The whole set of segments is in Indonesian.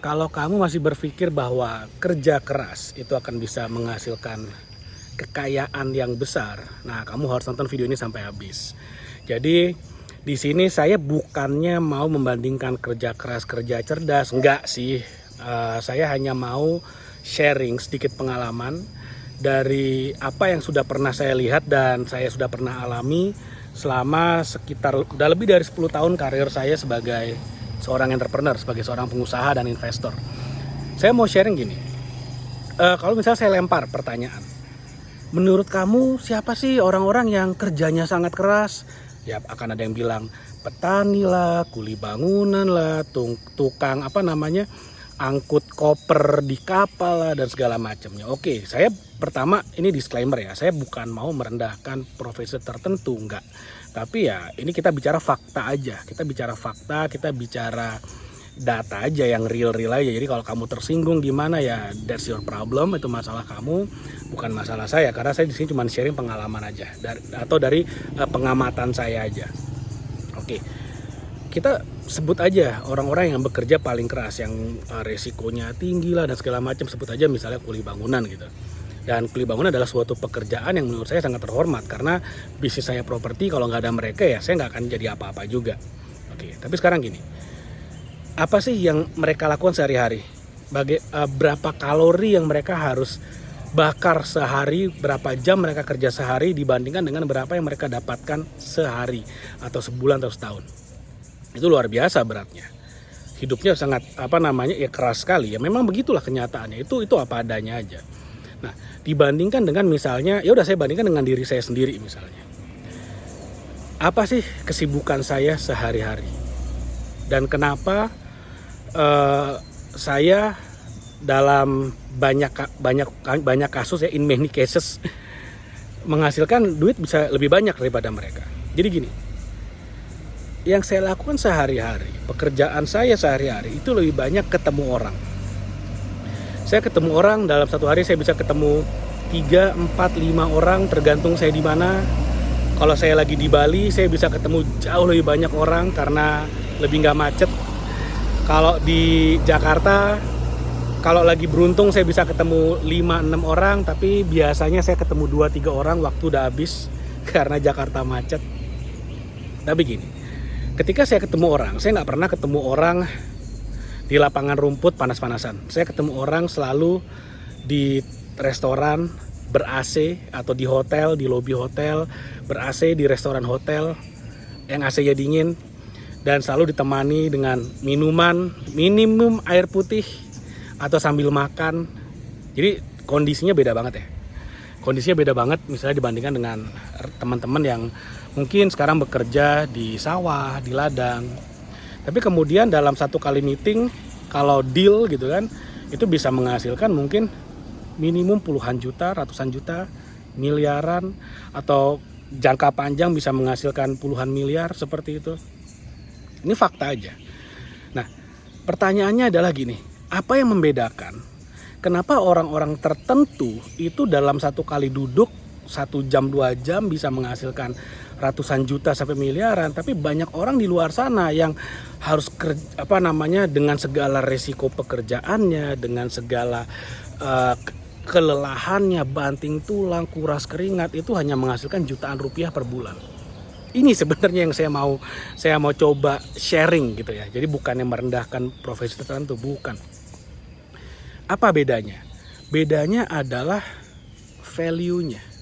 Kalau kamu masih berpikir bahwa kerja keras itu akan bisa menghasilkan kekayaan yang besar, nah kamu harus nonton video ini sampai habis. Jadi di sini saya bukannya mau membandingkan kerja keras kerja cerdas, enggak sih. Saya hanya mau sharing sedikit pengalaman dari apa yang sudah pernah saya lihat dan saya sudah pernah alami selama sekitar udah lebih dari 10 tahun karir saya sebagai seorang entrepreneur, sebagai seorang pengusaha dan investor. Saya mau sharing gini, kalau misalnya saya lempar pertanyaan, menurut kamu siapa sih orang-orang yang kerjanya sangat keras? Ya akan ada yang bilang petani lah, kuli bangunan lah, tukang angkut koper di kapal lah, dan segala macamnya. Oke, saya pertama ini disclaimer ya, saya bukan mau merendahkan profesi tertentu, enggak. Tapi ya ini kita bicara fakta aja, kita bicara fakta, kita bicara data aja yang real aja. Jadi kalau kamu tersinggung di mana ya that's your problem, itu masalah kamu, bukan masalah saya. Karena saya di sini cuma sharing pengalaman aja dari pengamatan saya aja. Oke. Kita sebut aja orang-orang yang bekerja paling keras, yang resikonya tinggi lah dan segala macam, sebut aja misalnya kuli bangunan gitu. Dan kuli bangunan adalah suatu pekerjaan yang menurut saya sangat terhormat, karena bisnis saya properti, kalau nggak ada mereka ya saya nggak akan jadi apa-apa juga. Oke, tapi sekarang gini, apa sih yang mereka lakukan sehari-hari? Berapa kalori yang mereka harus bakar sehari, berapa jam mereka kerja sehari dibandingkan dengan berapa yang mereka dapatkan sehari atau sebulan atau setahun. Itu luar biasa beratnya. Hidupnya sangat ya keras sekali. Ya memang begitulah kenyataannya. Itu apa adanya aja. Nah, dibandingkan dengan misalnya, ya udah saya bandingkan dengan diri saya sendiri misalnya. Apa sih kesibukan saya sehari-hari? Dan kenapa saya dalam banyak kasus ya, in many cases, menghasilkan duit bisa lebih banyak daripada mereka. Jadi gini, yang saya lakukan sehari-hari, pekerjaan saya sehari-hari itu lebih banyak ketemu orang. Saya ketemu orang, dalam satu hari saya bisa ketemu 3, 4, 5 orang, tergantung saya di mana. Kalau saya lagi di Bali, saya bisa ketemu jauh lebih banyak orang karena lebih nggak macet. Kalau di Jakarta, kalau lagi beruntung saya bisa ketemu 5-6 orang, tapi biasanya saya ketemu 2-3 orang, waktu udah habis karena Jakarta macet. Tapi gini, ketika saya ketemu orang, saya nggak pernah ketemu orang di lapangan rumput panas-panasan. Saya ketemu orang selalu di restoran ber-AC atau di hotel, di lobi hotel ber-AC, di restoran hotel yang AC-nya dingin, dan selalu ditemani dengan minuman, minimum air putih atau sambil makan. Jadi kondisinya beda banget ya. Kondisinya beda banget misalnya dibandingkan dengan teman-teman yang mungkin sekarang bekerja di sawah, di ladang. Tapi kemudian dalam satu kali meeting, kalau deal gitu kan, itu bisa menghasilkan mungkin minimum puluhan juta, ratusan juta, miliaran, atau jangka panjang bisa menghasilkan puluhan miliar, seperti itu. Ini fakta aja. Nah, pertanyaannya adalah gini, apa yang membedakan? Kenapa orang-orang tertentu itu dalam satu kali duduk 1 jam 2 jam bisa menghasilkan ratusan juta sampai miliaran, tapi banyak orang di luar sana yang harus dengan segala resiko pekerjaannya, dengan segala kelelahannya, banting tulang, kuras keringat, itu hanya menghasilkan jutaan rupiah per bulan. Ini sebenarnya yang saya mau coba sharing gitu ya. Jadi bukannya merendahkan profesi tertentu, bukan. Apa bedanya? Bedanya adalah value-nya.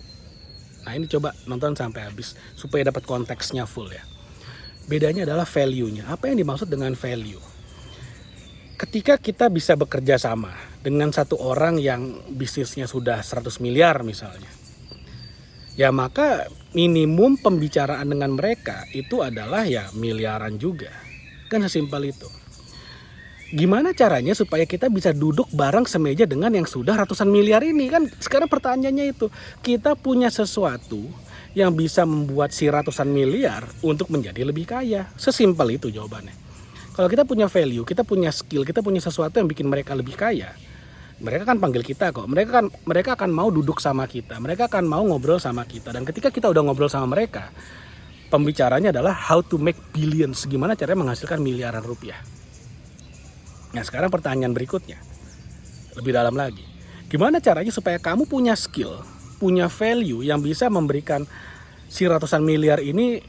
Nah, ini coba nonton sampai habis supaya dapat konteksnya full ya. Bedanya adalah value-nya. Apa yang dimaksud dengan value? Ketika kita bisa bekerja sama dengan satu orang yang bisnisnya sudah 100 miliar misalnya, ya maka minimum pembicaraan dengan mereka itu adalah ya miliaran juga. Kan sesimpel itu. Gimana caranya supaya kita bisa duduk bareng semeja dengan yang sudah ratusan miliar ini? Kan sekarang pertanyaannya itu, kita punya sesuatu yang bisa membuat si ratusan miliar untuk menjadi lebih kaya. Sesimpel itu jawabannya. Kalau kita punya value, kita punya skill, kita punya sesuatu yang bikin mereka lebih kaya, mereka kan panggil kita kok. Mereka akan mau duduk sama kita, mereka akan mau ngobrol sama kita. Dan ketika kita udah ngobrol sama mereka, pembicaranya adalah how to make billions, gimana caranya menghasilkan miliaran rupiah. Nah sekarang pertanyaan berikutnya, lebih dalam lagi. Gimana caranya supaya kamu punya skill, punya value yang bisa memberikan si ratusan miliar ini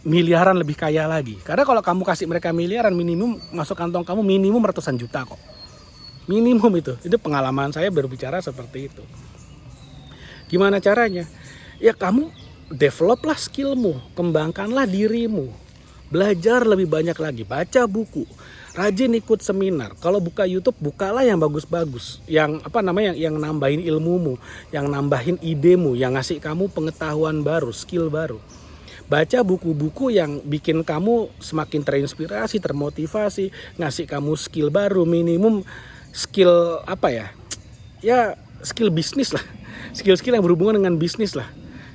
miliaran lebih kaya lagi. Karena kalau kamu kasih mereka miliaran, minimum masuk kantong kamu minimum ratusan juta kok. Minimum itu pengalaman saya berbicara seperti itu. Gimana caranya? Ya kamu developlah skillmu, kembangkanlah dirimu. Belajar lebih banyak lagi, baca buku, rajin ikut seminar. Kalau buka YouTube, bukalah yang bagus-bagus, yang yang nambahin ilmumu, yang nambahin idemu, yang ngasih kamu pengetahuan baru, skill baru. Baca buku-buku yang bikin kamu semakin terinspirasi, termotivasi, ngasih kamu skill baru, minimum skill ya skill bisnis lah, skill-skill yang berhubungan dengan bisnis lah.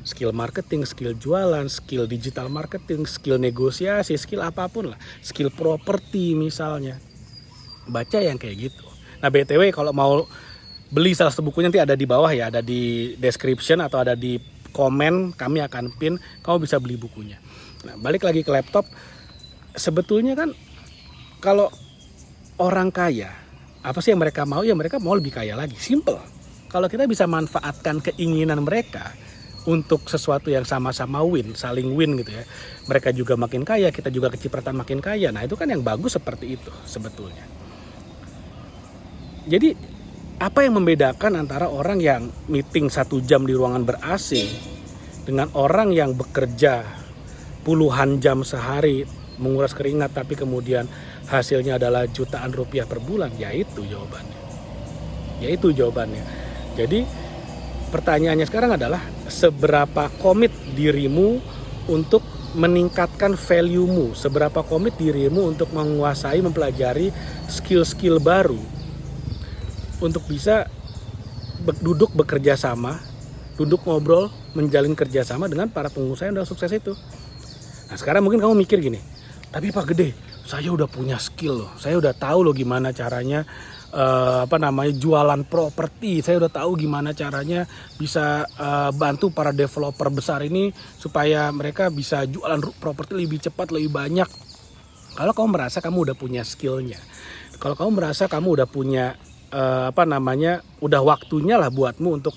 Skill marketing, skill jualan, skill digital marketing, skill negosiasi, skill apapun lah. Skill properti misalnya. Baca yang kayak gitu. Nah BTW kalau mau beli salah satu bukunya nanti ada di bawah ya. Ada di description atau ada di komen. Kami akan pin. Kamu bisa beli bukunya. Nah balik lagi ke laptop. Sebetulnya kan kalau orang kaya, apa sih yang mereka mau? Ya mereka mau lebih kaya lagi. Simple. Kalau kita bisa manfaatkan keinginan mereka untuk sesuatu yang sama-sama win, saling win gitu ya. Mereka juga makin kaya, kita juga kecipratan makin kaya. Nah itu kan yang bagus seperti itu sebetulnya. Jadi apa yang membedakan antara orang yang meeting 1 jam di ruangan ber-AC dengan orang yang bekerja puluhan jam sehari, menguras keringat tapi kemudian hasilnya adalah jutaan rupiah per bulan? Yaitu jawabannya. Jadi pertanyaannya sekarang adalah seberapa komit dirimu untuk meningkatkan value-mu, seberapa komit dirimu untuk menguasai, mempelajari skill-skill baru untuk bisa duduk bekerja sama, duduk ngobrol, menjalin kerjasama dengan para pengusaha yang udah sukses itu. Nah sekarang mungkin kamu mikir gini, tapi Pak Gede, saya udah punya skill loh, saya udah tahu loh gimana caranya jualan properti. Saya udah tahu gimana caranya bisa bantu para developer besar ini supaya mereka bisa jualan properti lebih cepat, lebih banyak. Kalau kamu merasa kamu udah punya skillnya, kalau kamu merasa kamu udah punya udah waktunya lah buatmu untuk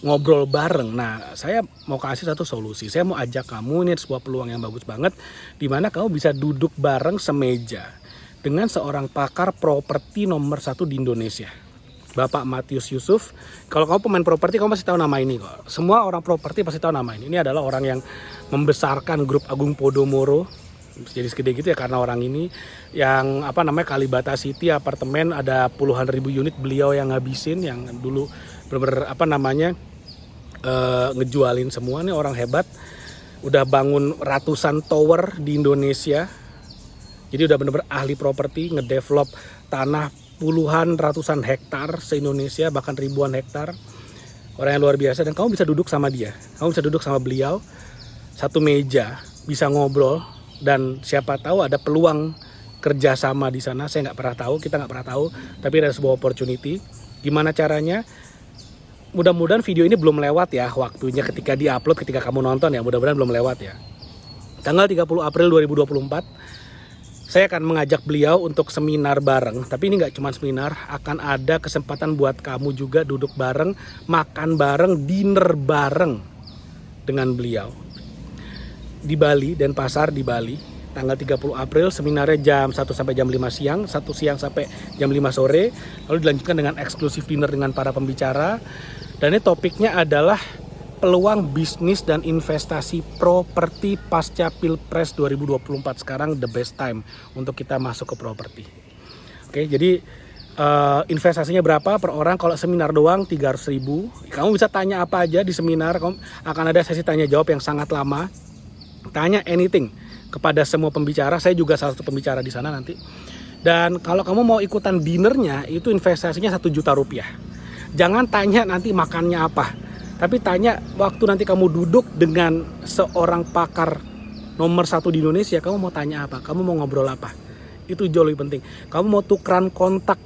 ngobrol bareng. Nah, saya mau kasih satu solusi. Saya mau ajak kamu, ini sebuah peluang yang bagus banget, di mana kamu bisa duduk bareng semeja dengan seorang pakar properti nomor 1 di Indonesia, Bapak Matius Yusuf. Kalau kamu pemain properti, kamu pasti tahu nama ini kok. Semua orang properti pasti tahu nama ini. Ini adalah orang yang membesarkan grup Agung Podomoro jadi segede gitu ya, karena orang ini yang Kalibata City apartemen ada puluhan ribu unit beliau yang ngabisin, yang dulu ngejualin semua. Nih orang hebat, udah bangun ratusan tower di Indonesia. Jadi udah bener-bener ahli properti, ngedevelop tanah puluhan ratusan hektar se-Indonesia, bahkan ribuan hektar. Orang yang luar biasa, dan kamu bisa duduk sama dia. Kamu bisa duduk sama beliau, satu meja, bisa ngobrol, dan siapa tahu ada peluang kerjasama di sana. Saya nggak pernah tahu, kita nggak pernah tahu, tapi ada sebuah opportunity. Gimana caranya? Mudah-mudahan video ini belum lewat ya waktunya ketika di-upload, ketika kamu nonton ya, mudah-mudahan belum lewat ya. Tanggal 30 April 2024, saya akan mengajak beliau untuk seminar bareng. Tapi ini nggak cuma seminar, akan ada kesempatan buat kamu juga duduk bareng, makan bareng, dinner bareng dengan beliau. Di Bali, Denpasar di Bali, tanggal 30 April, seminarnya jam 1 sampai jam 5 siang, 1 siang sampai jam 5 sore. Lalu dilanjutkan dengan eksklusif dinner dengan para pembicara. Dan ini topiknya adalah peluang bisnis dan investasi properti pasca Pilpres 2024. Sekarang the best time untuk kita masuk ke properti. Oke, jadi investasinya berapa per orang? Kalau seminar doang 300.000. Kamu bisa tanya apa aja di seminar. Kamu akan ada sesi tanya jawab yang sangat lama. Tanya anything kepada semua pembicara. Saya juga salah satu pembicara di sana nanti. Dan kalau kamu mau ikutan dinernya, itu investasinya 1 juta rupiah. Jangan tanya nanti makannya apa, tapi tanya waktu nanti kamu duduk dengan seorang pakar nomor 1 di Indonesia, kamu mau tanya apa, kamu mau ngobrol apa. Itu jauh lebih penting. Kamu mau tukeran kontak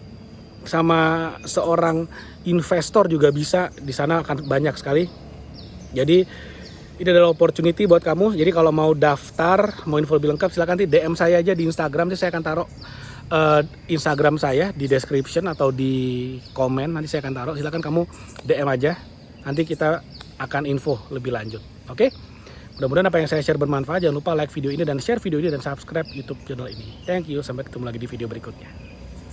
sama seorang investor juga bisa, di sana akan banyak sekali. Jadi ini adalah opportunity buat kamu. Jadi kalau mau daftar, mau info lebih lengkap, silakan DM saya aja di Instagram. Saya akan taruh Instagram saya di description atau di komen, nanti saya akan taruh. Silahkan kamu DM aja, nanti kita akan info lebih lanjut. Oke? Mudah-mudahan apa yang saya share bermanfaat. Jangan lupa like video ini dan share video ini dan subscribe YouTube channel ini. Thank you, sampai ketemu lagi di video berikutnya.